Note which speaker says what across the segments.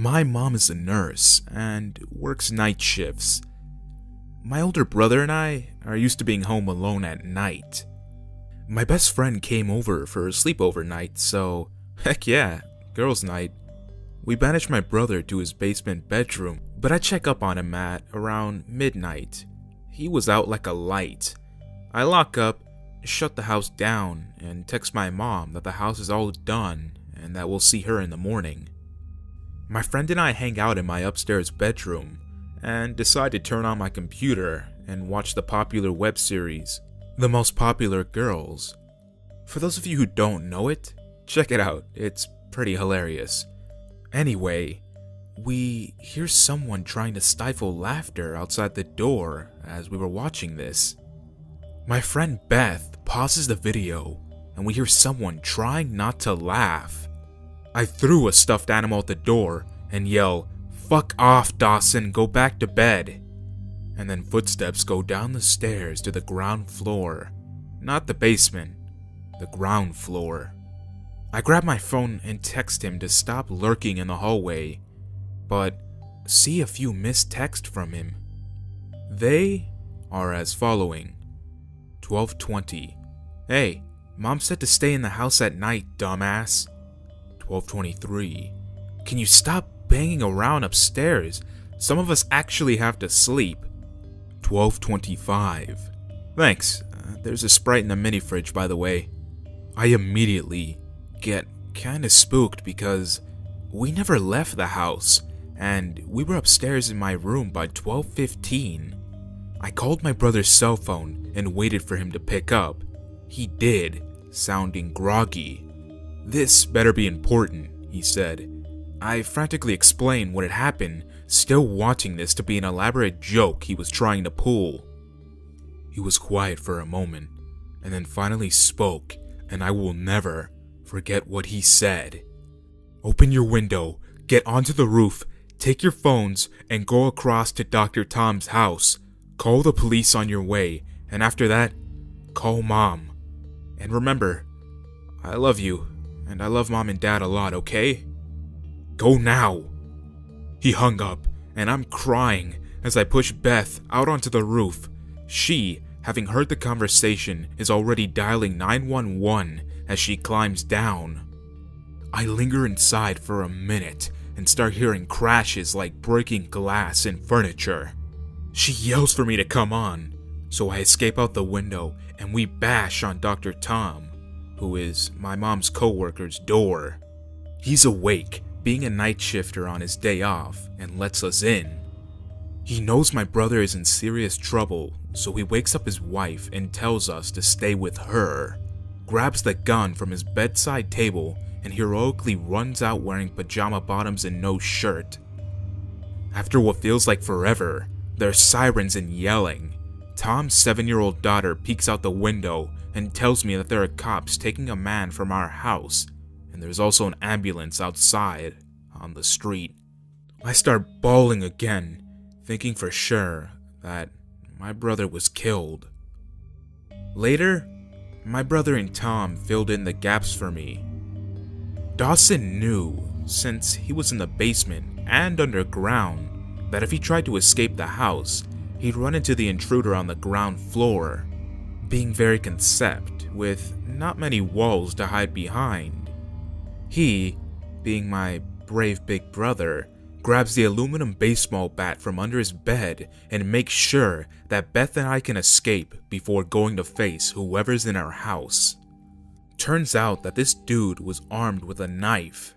Speaker 1: My mom is a nurse and works night shifts. My older brother and I are used to being home alone at night. My best friend came over for a sleepover night, so heck yeah, girls' night. We banished my brother to his basement bedroom, but I check up on him at around midnight. He was out like a light. I lock up, shut the house down, and text my mom that the house is all done and that we'll see her in the morning. My friend and I hang out in my upstairs bedroom and decide to turn on my computer and watch the popular web series, The Most Popular Girls. For those of you who don't know it, check it out, it's pretty hilarious. Anyway, we hear someone trying to stifle laughter outside the door as we were watching this. My friend Beth pauses the video and we hear someone trying not to laugh. I threw a stuffed animal at the door and yell, "Fuck off, Dawson, go back to bed." And then footsteps go down the stairs to the ground floor. Not the basement, the ground floor. I grab my phone and text him to stop lurking in the hallway, but see a few missed texts from him. They are as following. 12:20. Hey, Mom said to stay in the house at night, dumbass. 12:23. Can you stop banging around upstairs? Some of us actually have to sleep. 12:25. Thanks. There's a Sprite in the mini fridge, by the way. I immediately get kinda spooked because we never left the house and we were upstairs in my room by 12:15. I called my brother's cell phone and waited for him to pick up. He did, sounding groggy. "This better be important," he said. I frantically explained what had happened, still wanting this to be an elaborate joke he was trying to pull. He was quiet for a moment, and then finally spoke, and I will never forget what he said. "Open your window, get onto the roof, take your phones, and go across to Dr. Tom's house. Call the police on your way, and after that, call Mom. And remember, I love you, and I love Mom and Dad a lot, okay? Go now." He hung up, and I'm crying as I push Beth out onto the roof. She, having heard the conversation, is already dialing 911 as she climbs down. I linger inside for a minute and start hearing crashes like breaking glass and furniture. She yells for me to come on, so I escape out the window and we bash on Dr. Tom, who is my mom's co-worker's door. He's awake, being a night shifter on his day off, and lets us in. He knows my brother is in serious trouble, so he wakes up his wife and tells us to stay with her, grabs the gun from his bedside table, and heroically runs out wearing pajama bottoms and no shirt. After what feels like forever, there's sirens and yelling. Tom's 7-year-old daughter peeks out the window and tells me that there are cops taking a man from our house, and there's also an ambulance outside on the street. I start bawling again, thinking for sure that my brother was killed. Later, my brother and Tom filled in the gaps for me. Dawson knew, since he was in the basement and underground, that if he tried to escape the house, he'd run into the intruder on the ground floor, being very concept, with not many walls to hide behind. He, being my brave big brother, grabs the aluminum baseball bat from under his bed and makes sure that Beth and I can escape before going to face whoever's in our house. Turns out that this dude was armed with a knife,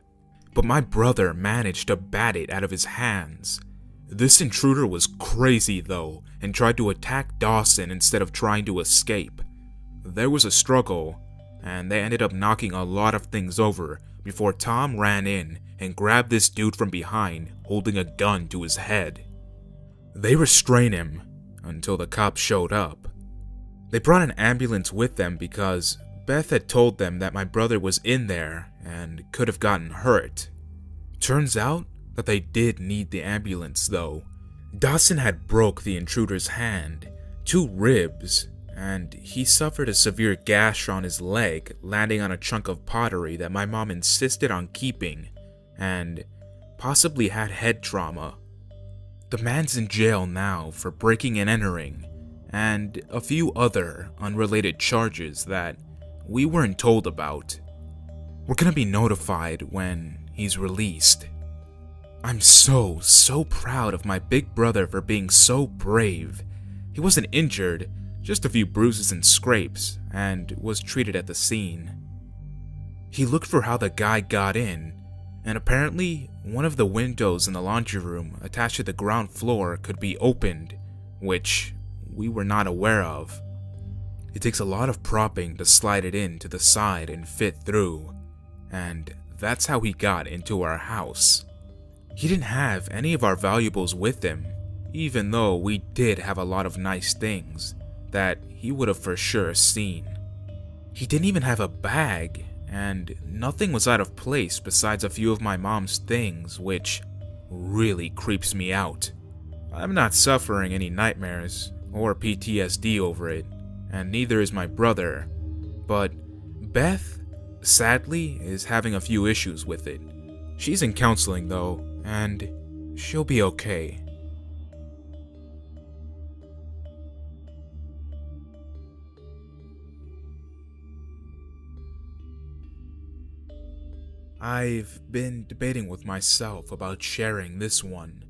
Speaker 1: but my brother managed to bat it out of his hands. This intruder was crazy though, and tried to attack Dawson instead of trying to escape. There was a struggle, and they ended up knocking a lot of things over before Tom ran in and grabbed this dude from behind, holding a gun to his head. They restrained him until the cops showed up. They brought an ambulance with them because Beth had told them that my brother was in there and could have gotten hurt. Turns out that they did need the ambulance though. Dawson had broke the intruder's hand, 2 ribs, and he suffered a severe gash on his leg landing on a chunk of pottery that my mom insisted on keeping, and possibly had head trauma. The man's in jail now for breaking and entering, and a few other unrelated charges that we weren't told about. We're gonna be notified when he's released. I'm so proud of my big brother for being so brave. He wasn't injured, just a few bruises and scrapes, and was treated at the scene. He looked for how the guy got in, and apparently one of the windows in the laundry room attached to the ground floor could be opened, which we were not aware of. It takes a lot of propping to slide it in to the side and fit through, and that's how he got into our house. He didn't have any of our valuables with him, even though we did have a lot of nice things that he would have for sure seen. He didn't even have a bag, and nothing was out of place besides a few of my mom's things, which really creeps me out. I'm not suffering any nightmares or PTSD over it, and neither is my brother, but Beth, sadly, is having a few issues with it. She's in counseling though, and she'll be okay. I've been debating with myself about sharing this one,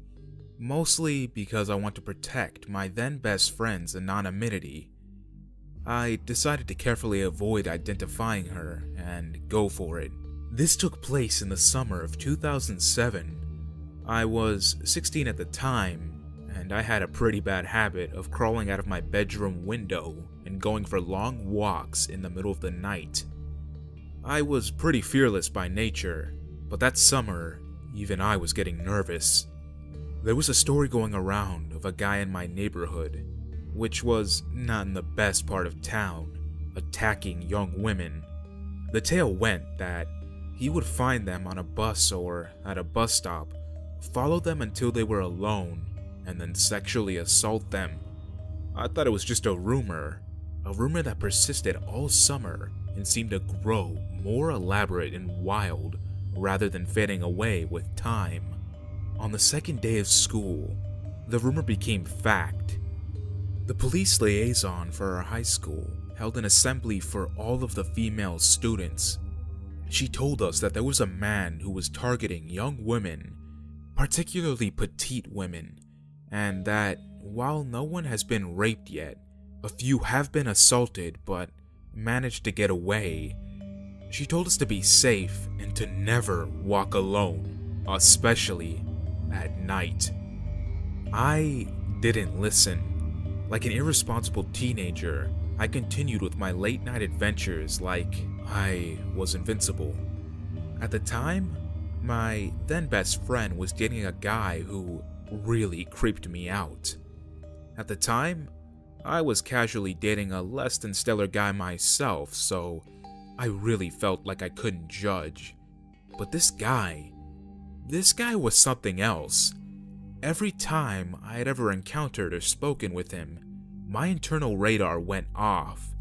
Speaker 1: mostly because I want to protect my then best friend's anonymity. I decided to carefully avoid identifying her and go for it. This took place in the summer of 2007. I was 16 at the time, and I had a pretty bad habit of crawling out of my bedroom window and going for long walks in the middle of the night. I was pretty fearless by nature, but that summer, even I was getting nervous. There was a story going around of a guy in my neighborhood, which was not in the best part of town, attacking young women. The tale went that he would find them on a bus or at a bus stop, follow them until they were alone, and then sexually assault them. I thought it was just a rumor that persisted all summer and seemed to grow more elaborate and wild rather than fading away with time. On the second day of school, the rumor became fact. The police liaison for our high school held an assembly for all of the female students. She told us that there was a man who was targeting young women, particularly petite women, and that while no one has been raped yet, a few have been assaulted but managed to get away. She told us to be safe and to never walk alone, especially at night. I didn't listen. Like an irresponsible teenager, I continued with my late night adventures like I was invincible. At the time, my then best friend was dating a guy who really creeped me out. At the time, I was casually dating a less than stellar guy myself, so I really felt like I couldn't judge. But this guy was something else. Every time I had ever encountered or spoken with him, my internal radar went off.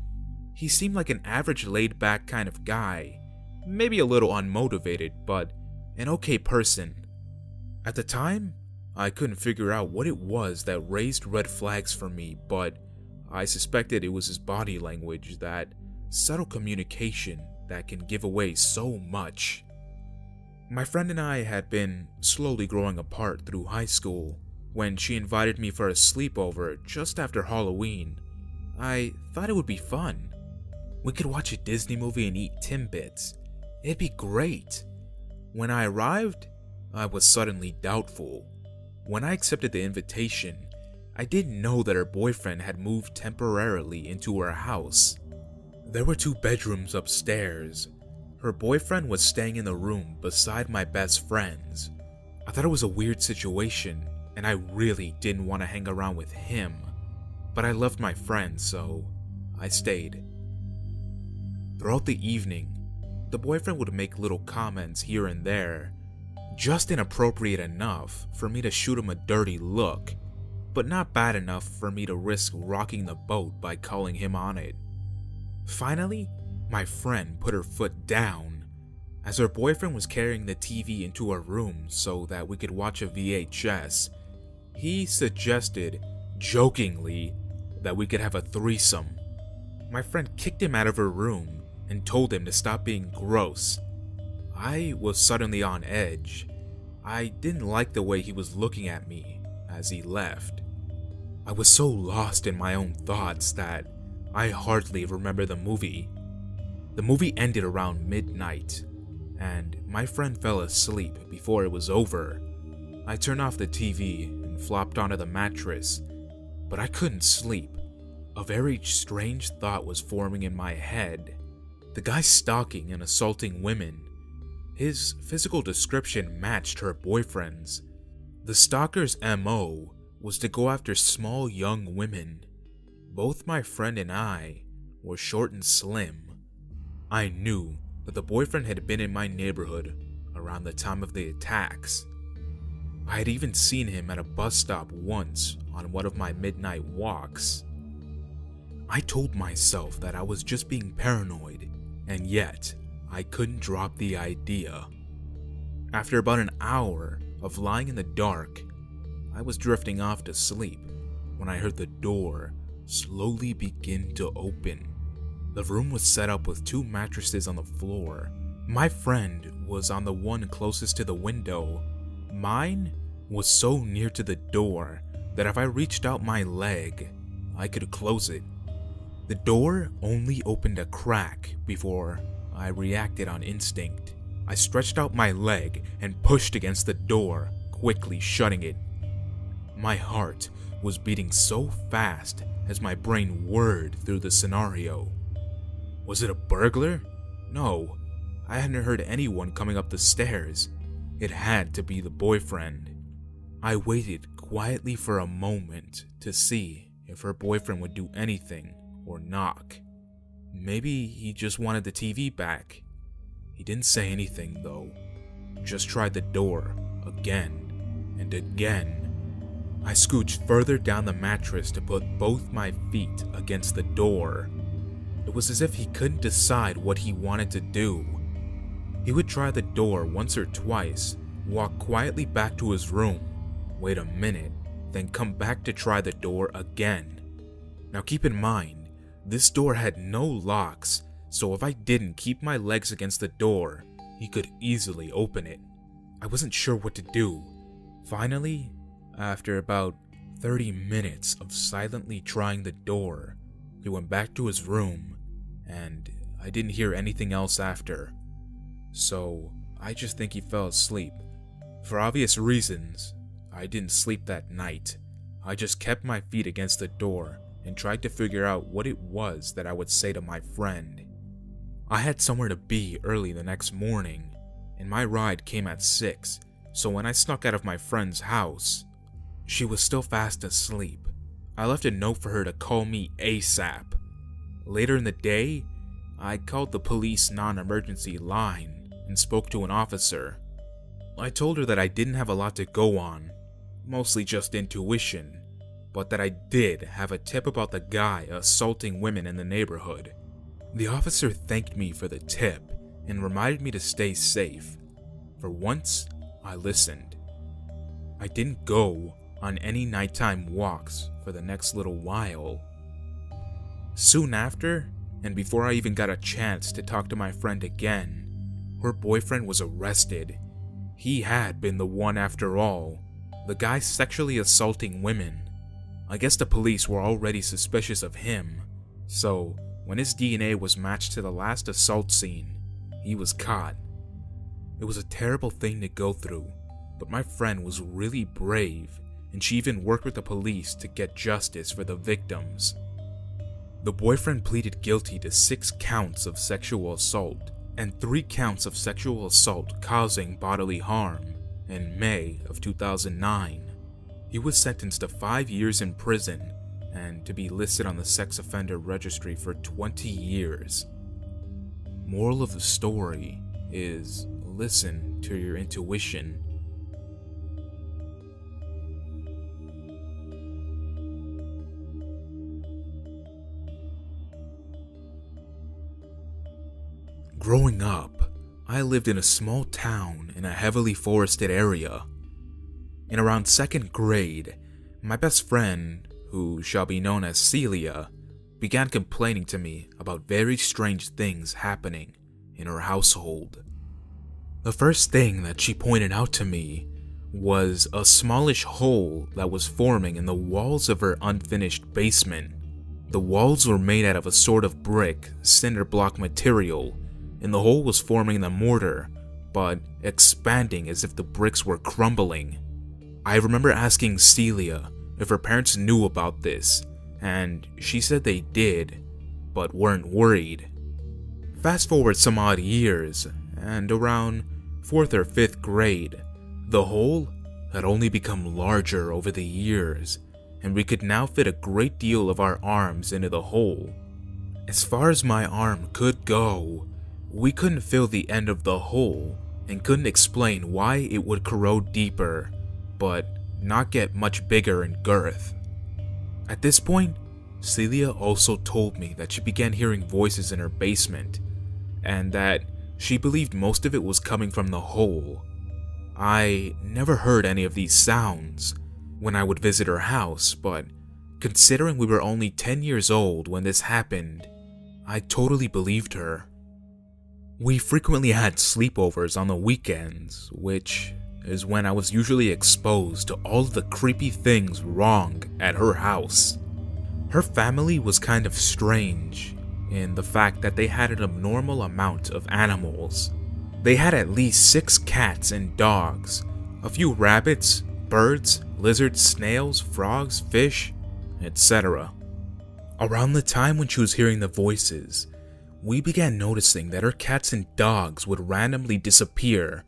Speaker 1: He seemed like an average laid-back kind of guy, maybe a little unmotivated, but an okay person. At the time, I couldn't figure out what it was that raised red flags for me, but I suspected it was his body language, that subtle communication that can give away so much. My friend and I had been slowly growing apart through high school. When she invited me for a sleepover just after Halloween, I thought it would be fun. We could watch a Disney movie and eat Timbits. It'd be great. When I arrived, I was suddenly doubtful. When I accepted the invitation, I didn't know that her boyfriend had moved temporarily into her house. There were 2 bedrooms upstairs. Her boyfriend was staying in the room beside my best friend's. I thought it was a weird situation, and I really didn't want to hang around with him, but I loved my friend, so I stayed. Throughout the evening, the boyfriend would make little comments here and there, just inappropriate enough for me to shoot him a dirty look, but not bad enough for me to risk rocking the boat by calling him on it. Finally, my friend put her foot down. As her boyfriend was carrying the TV into her room so that we could watch a VHS, he suggested, jokingly, that we could have a threesome. My friend kicked him out of her room and told him to stop being gross. I was suddenly on edge. I didn't like the way he was looking at me as he left. I was so lost in my own thoughts that I hardly remember the movie. The movie ended around midnight, and my friend fell asleep before it was over. I turned off the TV and flopped onto the mattress, but I couldn't sleep. A very strange thought was forming in my head. The guy stalking and assaulting women. His physical description matched her boyfriend's. The stalker's MO was to go after small young women. Both my friend and I were short and slim. I knew that the boyfriend had been in my neighborhood around the time of the attacks. I had even seen him at a bus stop once on one of my midnight walks. I told myself that I was just being paranoid, and yet I couldn't drop the idea. After about an hour of lying in the dark, I was drifting off to sleep when I heard the door slowly begin to open. The room was set up with 2 mattresses on the floor. My friend was on the one closest to the window. Mine was so near to the door that if I reached out my leg, I could close it. The door only opened a crack before I reacted on instinct. I stretched out my leg and pushed against the door, quickly shutting it. My heart was beating so fast as my brain whirred through the scenario. Was it a burglar? No, I hadn't heard anyone coming up the stairs. It had to be the boyfriend. I waited quietly for a moment to see if her boyfriend would do anything or knock. Maybe he just wanted the TV back. He didn't say anything though, just tried the door again and again. I scooched further down the mattress to put both my feet against the door. It was as if he couldn't decide what he wanted to do. He would try the door once or twice, walk quietly back to his room, wait a minute, then come back to try the door again. Now keep in mind, this door had no locks, so if I didn't keep my legs against the door, he could easily open it. I wasn't sure what to do. Finally, after about 30 minutes of silently trying the door, he went back to his room, and I didn't hear anything else after. So, I just think he fell asleep. For obvious reasons, I didn't sleep that night. I just kept my feet against the door and tried to figure out what it was that I would say to my friend. I had somewhere to be early the next morning, and my ride came at 6, so when I snuck out of my friend's house, she was still fast asleep. I left a note for her to call me ASAP. Later in the day, I called the police non-emergency line and spoke to an officer. I told her that I didn't have a lot to go on, mostly just intuition, but that I did have a tip about the guy assaulting women in the neighborhood. The officer thanked me for the tip and reminded me to stay safe. For once, I listened. I didn't go on any nighttime walks for the next little while. Soon after, and before I even got a chance to talk to my friend again, her boyfriend was arrested. He had been the one after all, the guy sexually assaulting women. I guess the police were already suspicious of him, so when his DNA was matched to the last assault scene, he was caught. It was a terrible thing to go through, but my friend was really brave, and she even worked with the police to get justice for the victims. The boyfriend pleaded guilty to 6 counts of sexual assault and 3 counts of sexual assault causing bodily harm in May of 2009. He was sentenced to 5 years in prison and to be listed on the sex offender registry for 20 years. Moral of the story is listen to your intuition. Growing up, I lived in a small town in a heavily forested area. In around 2nd grade, my best friend, who shall be known as Celia, began complaining to me about very strange things happening in her household. The first thing that she pointed out to me was a smallish hole that was forming in the walls of her unfinished basement. The walls were made out of a sort of brick, cinder block material, and the hole was forming in the mortar, but expanding as if the bricks were crumbling. I remember asking Celia if her parents knew about this, and she said they did, but weren't worried. Fast forward some odd years, and around 4th or 5th grade, the hole had only become larger over the years, and we could now fit a great deal of our arms into the hole. As far as my arm could go, we couldn't fill the end of the hole, and couldn't explain why it would corrode deeper, but not get much bigger in girth. At this point, Celia also told me that she began hearing voices in her basement, and that she believed most of it was coming from the hole. I never heard any of these sounds when I would visit her house, but considering we were only 10 years old when this happened, I totally believed her. We frequently had sleepovers on the weekends, which is when I was usually exposed to all of the creepy things wrong at her house. Her family was kind of strange in the fact that they had an abnormal amount of animals. They had at least 6 cats and dogs, a few rabbits, birds, lizards, snails, frogs, fish, etc. Around the time when she was hearing the voices, we began noticing that her cats and dogs would randomly disappear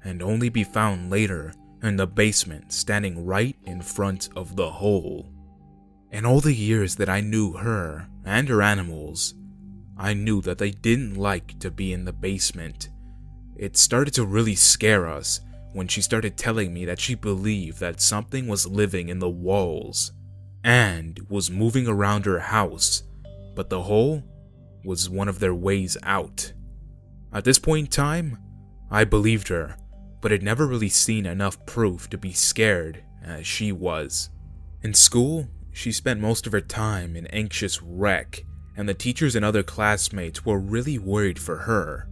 Speaker 1: and only be found later in the basement, standing right in front of the hole. In all the years that I knew her and her animals, I knew that they didn't like to be in the basement. It started to really scare us when she started telling me that she believed that something was living in the walls and was moving around her house, but the hole was one of their ways out. At this point in time, I believed her, but had never really seen enough proof to be scared as she was. In school, she spent most of her time in anxious wreck, and the teachers and other classmates were really worried for her.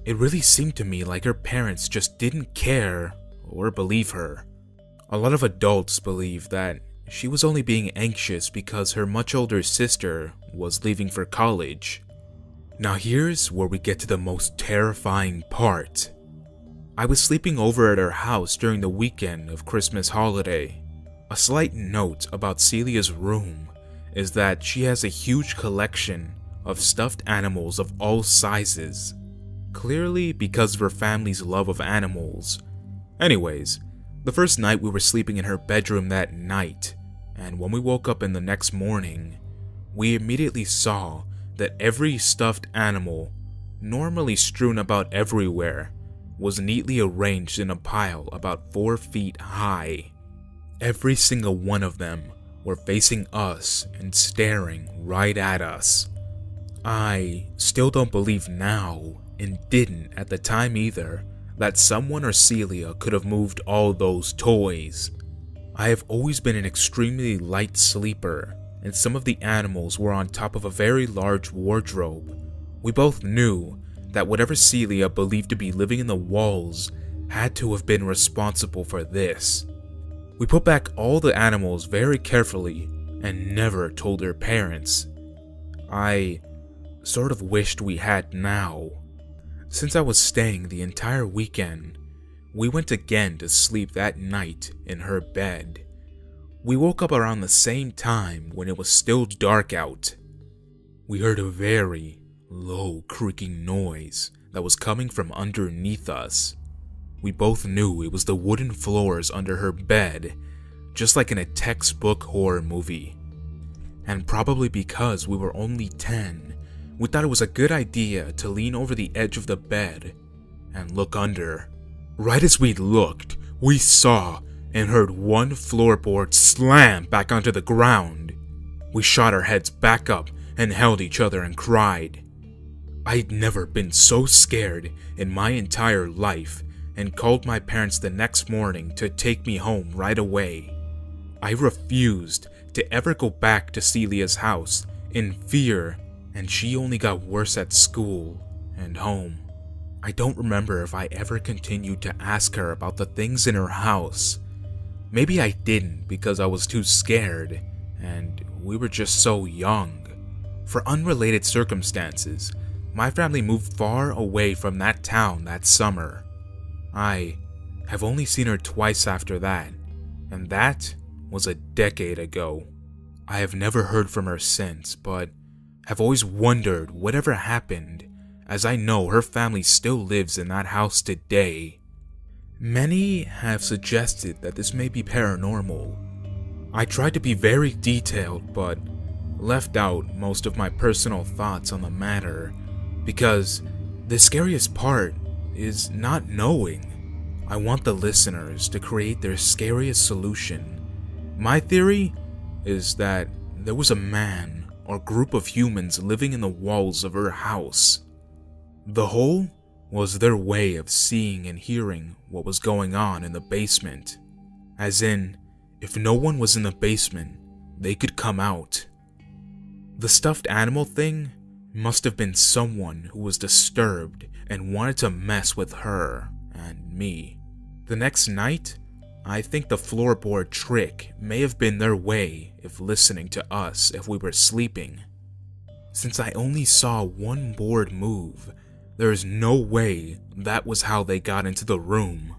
Speaker 1: It really seemed to me like her parents just didn't care or believe her. A lot of adults believe that she was only being anxious because her much older sister was leaving for college. Now here's where we get to the most terrifying part. I was sleeping over at her house during the weekend of Christmas holiday. A slight note about Celia's room is that she has a huge collection of stuffed animals of all sizes, clearly because of her family's love of animals. Anyways, the first night we were sleeping in her bedroom that night, and when we woke up in the next morning, we immediately saw that every stuffed animal, normally strewn about everywhere, was neatly arranged in a pile about 4 feet high. Every single one of them were facing us and staring right at us. I still don't believe now, and didn't at the time either, that someone or Celia could have moved all those toys. I have always been an extremely light sleeper, and some of the animals were on top of a very large wardrobe. We both knew that whatever Celia believed to be living in the walls had to have been responsible for this. We put back all the animals very carefully and never told their parents. I sort of wished we had now. Since I was staying the entire weekend, we went again to sleep that night in her bed. We woke up around the same time when it was still dark out. We heard a very low creaking noise that was coming from underneath us. We both knew it was the wooden floors under her bed, just like in a textbook horror movie. And probably because we were only 10, we thought it was a good idea to lean over the edge of the bed and look under. Right as we looked, we saw and heard one floorboard slam back onto the ground. We shot our heads back up and held each other and cried. I'd never been so scared in my entire life and called my parents the next morning to take me home right away. I refused to ever go back to Celia's house in fear, and she only got worse at school and home. I don't remember if I ever continued to ask her about the things in her house. Maybe I didn't because I was too scared, and we were just so young. For unrelated circumstances, my family moved far away from that town that summer. I have only seen her twice after that, and that was a decade ago. I have never heard from her since, but have always wondered whatever happened, as I know her family still lives in that house today. Many have suggested that this may be paranormal. I tried to be very detailed, but left out most of my personal thoughts on the matter, because the scariest part is not knowing. I want the listeners to create their scariest solution. My theory is that there was a man or group of humans living in the walls of her house. The hole was their way of seeing and hearing what was going on in the basement. As in, if no one was in the basement, they could come out. The stuffed animal thing must have been someone who was disturbed and wanted to mess with her and me. The next night, I think the floorboard trick may have been their way of listening to us if we were sleeping. Since I only saw one board move, there is no way that was how they got into the room.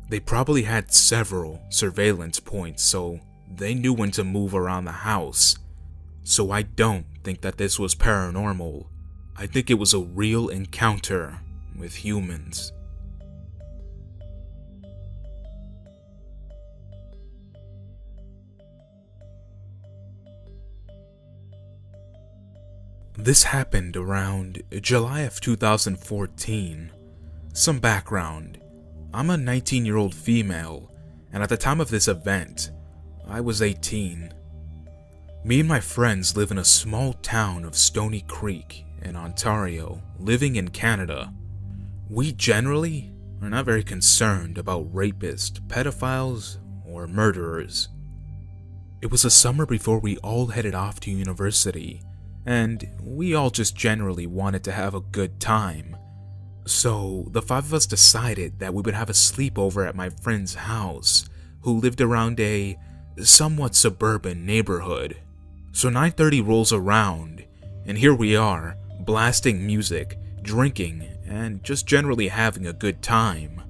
Speaker 1: They probably had several surveillance points, so they knew when to move around the house. So I don't think that this was paranormal. I think it was a real encounter with humans. This happened around July of 2014. Some background. I'm a 19-year-old female, and at the time of this event, I was 18. Me and my friends live in a small town of Stony Creek in Ontario, living in Canada. We generally are not very concerned about rapists, pedophiles, or murderers. It was a summer before we all headed off to university, and we all just generally wanted to have a good time. So the five of us decided that we would have a sleepover at my friend's house, who lived around a somewhat suburban neighborhood. So 9:30 rolls around, and here we are, blasting music, drinking, and just generally having a good time.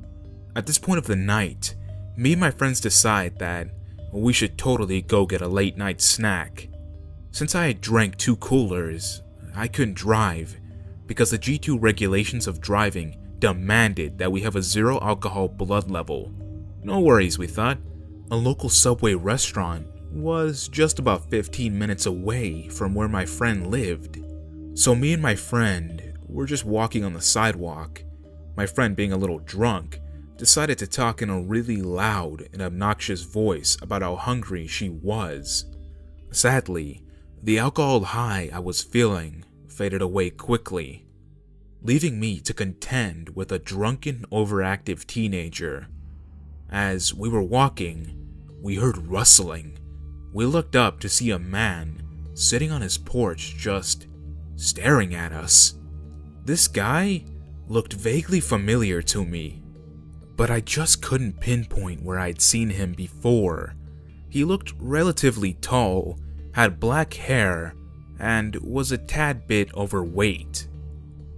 Speaker 1: At this point of the night, me and my friends decide that we should totally go get a late night snack. Since I had drank 2 coolers, I couldn't drive, because the G2 regulations of driving demanded that we have a 0 alcohol blood level. No worries, we thought. A local Subway restaurant was just about 15 minutes away from where my friend lived. So me and my friend were just walking on the sidewalk. My friend, being a little drunk, decided to talk in a really loud and obnoxious voice about how hungry she was. Sadly, the alcohol high I was feeling faded away quickly, leaving me to contend with a drunken, overactive teenager. As we were walking, we heard rustling. We looked up to see a man sitting on his porch just staring at us. This guy looked vaguely familiar to me, but I just couldn't pinpoint where I'd seen him before. He looked relatively tall, had black hair, and was a tad bit overweight.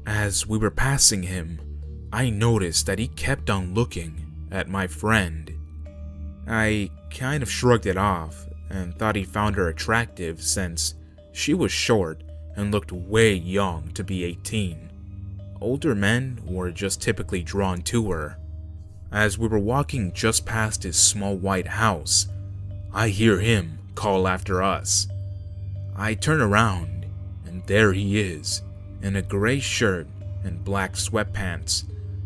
Speaker 1: As we were passing him, I noticed that he kept on looking at my friend. I kind of shrugged it off and thought he found her attractive since she was short and looked way young to be 18. Older men were just typically drawn to her. As we were walking just past his small white house, I hear him call after us. I turn around, and there he is, in a gray shirt and black sweatpants,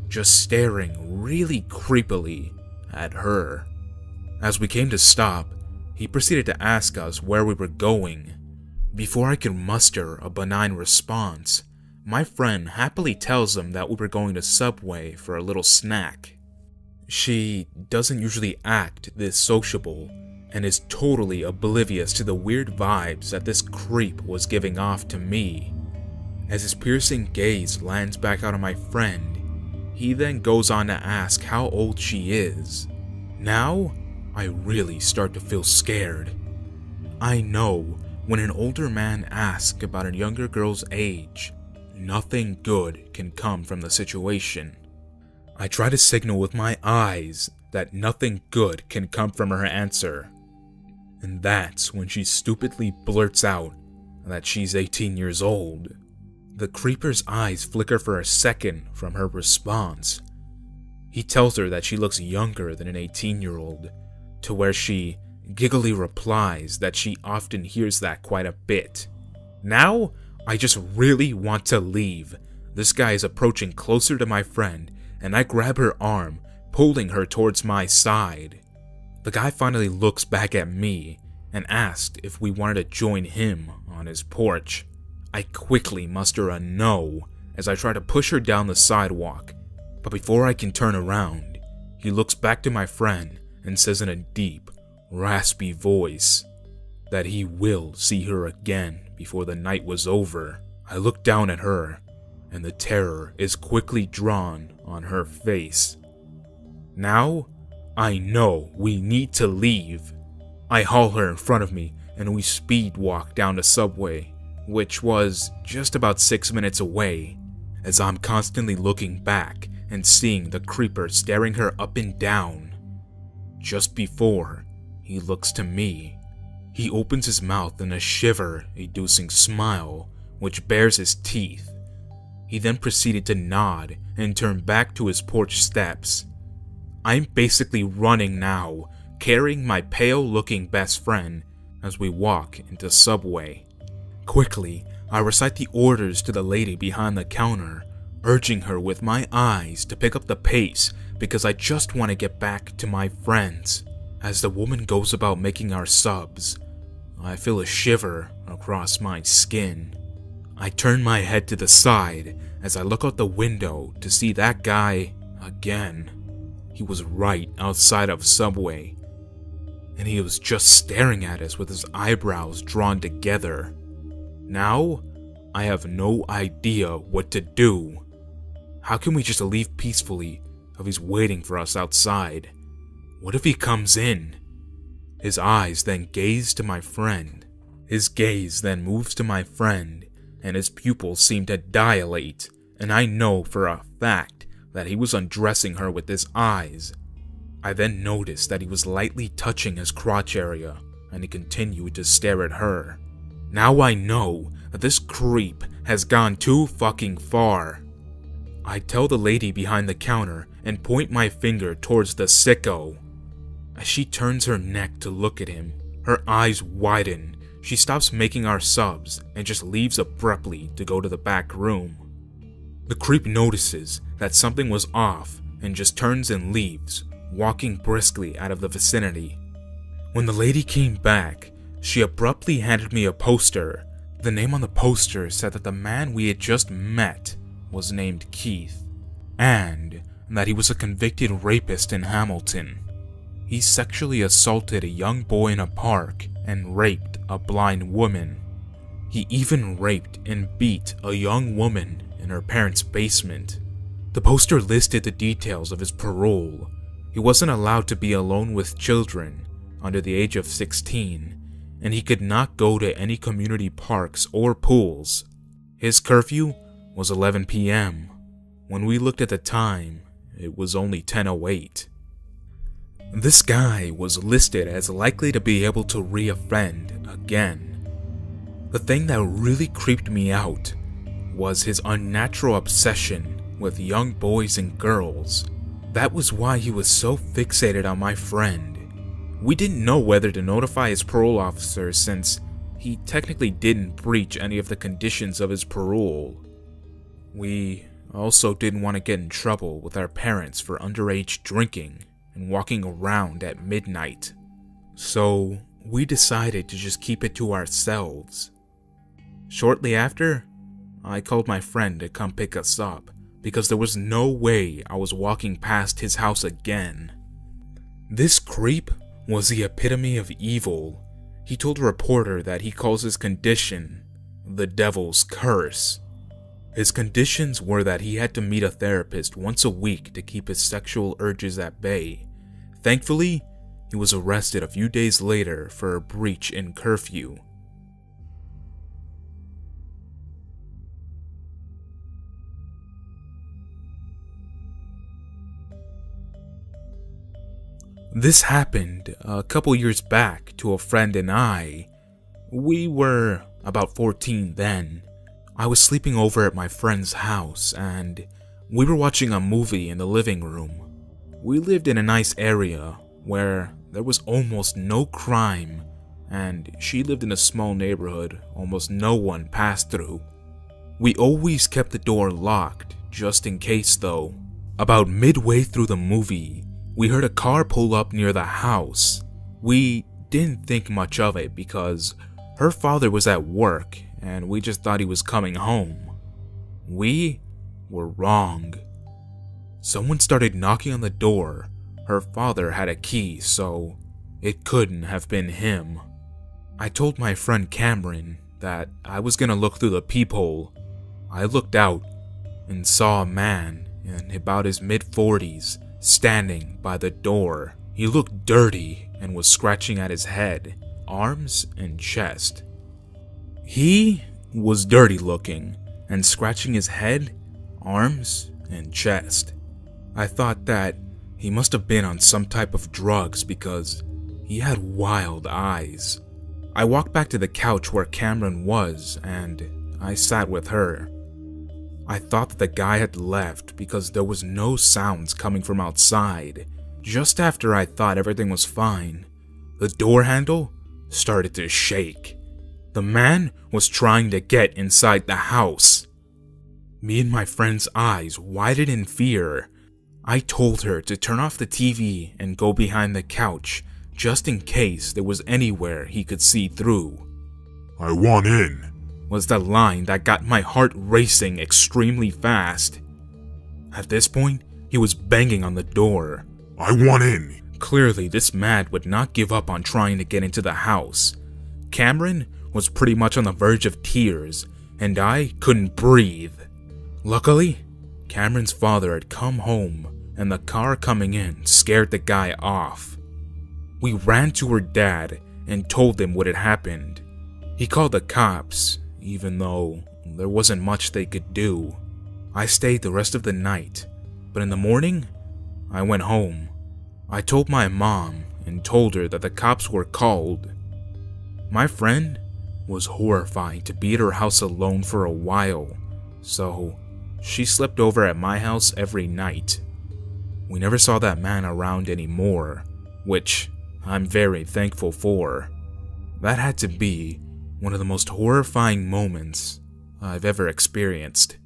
Speaker 1: just staring really creepily at her. As we came to stop, he proceeded to ask us where we were going. Before I could muster a benign response, my friend happily tells him that we were going to Subway for a little snack. She doesn't usually act this sociable and is totally oblivious to the weird vibes that this creep was giving off to me. As his piercing gaze lands back out on my friend, he then goes on to ask how old she is. Now, I really start to feel scared. I know when an older man asks about a younger girl's age, nothing good can come from the situation. I try to signal with my eyes that nothing good can come from her answer. And that's when she stupidly blurts out that she's 18 years old. The creeper's eyes flicker for a second from her response. He tells her that she looks younger than an 18-year-old, to where she giggly replies that she often hears that quite a bit. Now, I just really want to leave. This guy is approaching closer to my friend, and I grab her arm, pulling her towards my side. The guy finally looks back at me and asked if we wanted to join him on his porch. I quickly muster a no as I try to push her down the sidewalk, but before I can turn around, he looks back to my friend and says in a deep, raspy voice that he will see her again before the night was over. I look down at her, and the terror is quickly drawn on her face. Now, I know we need to leave. I haul her in front of me, and we speed walk down the Subway, which was just about 6 minutes away, as I'm constantly looking back and seeing the creeper staring her up and down. Just before he looks to me, he opens his mouth in a shiver-inducing smile, which bares his teeth. He then proceeded to nod and turn back to his porch steps. I'm basically running now, carrying my pale-looking best friend as we walk into Subway. Quickly, I recite the orders to the lady behind the counter, urging her with my eyes to pick up the pace because I just want to get back to my friends. As the woman goes about making our subs, I feel a shiver across my skin. I turn my head to the side as I look out the window to see that guy again. He was right outside of Subway, and he was just staring at us with his eyebrows drawn together. Now, I have no idea what to do. How can we just leave peacefully if he's waiting for us outside? What if he comes in? His eyes then gaze to my friend. His gaze then moves to my friend, and his pupils seem to dilate, and I know for a fact that he was undressing her with his eyes. I then noticed that he was lightly touching his crotch area, and he continued to stare at her. Now I know that this creep has gone too fucking far. I tell the lady behind the counter and point my finger towards the sicko. As she turns her neck to look at him, her eyes widen. She stops making our subs and just leaves abruptly to go to the back room. The creep notices that something was off and just turns and leaves, walking briskly out of the vicinity. When the lady came back, she abruptly handed me a poster. The name on the poster said that the man we had just met was named Keith, and that he was a convicted rapist in Hamilton. He sexually assaulted a young boy in a park and raped a blind woman. He even raped and beat a young woman in her parents' basement. The poster listed the details of his parole. He wasn't allowed to be alone with children under the age of 16, and he could not go to any community parks or pools. His curfew was 11 p.m. When we looked at the time, it was only 10:08. This guy was listed as likely to be able to reoffend again. The thing that really creeped me out was his unnatural obsession with young boys and girls. That was why he was so fixated on my friend. We didn't know whether to notify his parole officer since he technically didn't breach any of the conditions of his parole. We also didn't want to get in trouble with our parents for underage drinking and walking around at midnight. So we decided to just keep it to ourselves. Shortly after, I called my friend to come pick us up because there was no way I was walking past his house again. This creep was the epitome of evil. He told a reporter that he calls his condition the devil's curse. His conditions were that he had to meet a therapist once a week to keep his sexual urges at bay. Thankfully, he was arrested a few days later for a breach in curfew. This happened a couple years back to a friend and I. We were about 14 then. I was sleeping over at my friend's house and we were watching a movie in the living room. We lived in a nice area where there was almost no crime, and she lived in a small neighborhood almost no one passed through. We always kept the door locked, just in case though. About midway through the movie, we heard a car pull up near the house. We didn't think much of it because her father was at work and we just thought he was coming home. We were wrong. Someone started knocking on the door. Her father had a key, so it couldn't have been him. I told my friend Cameron that I was gonna look through the peephole. I looked out and saw a man in about his mid-40s standing by the door. He looked dirty and was scratching at his head, arms, and chest. He was dirty looking and scratching his head, arms, and chest. I thought that he must have been on some type of drugs because he had wild eyes. I walked back to the couch where Cameron was and I sat with her. I thought that the guy had left because there was no sounds coming from outside. Just after I thought everything was fine, the door handle started to shake. The man was trying to get inside the house. Me and my friend's eyes widened in fear. I told her to turn off the TV and go behind the couch, just in case there was anywhere he could see through.
Speaker 2: "I want in,"
Speaker 1: was the line that got my heart racing extremely fast. At this point, he was banging on the door.
Speaker 2: "I want in."
Speaker 1: Clearly, this man would not give up on trying to get into the house. Cameron was pretty much on the verge of tears, and I couldn't breathe. Luckily, Cameron's father had come home, and the car coming in scared the guy off. We ran to her dad and told him what had happened. He called the cops, even though there wasn't much they could do. I stayed the rest of the night, but in the morning, I went home. I told my mom and told her that the cops were called. My friend was horrified to be at her house alone for a while, so she slept over at my house every night. We never saw that man around anymore, which I'm very thankful for. That had to be one of the most horrifying moments I've ever experienced.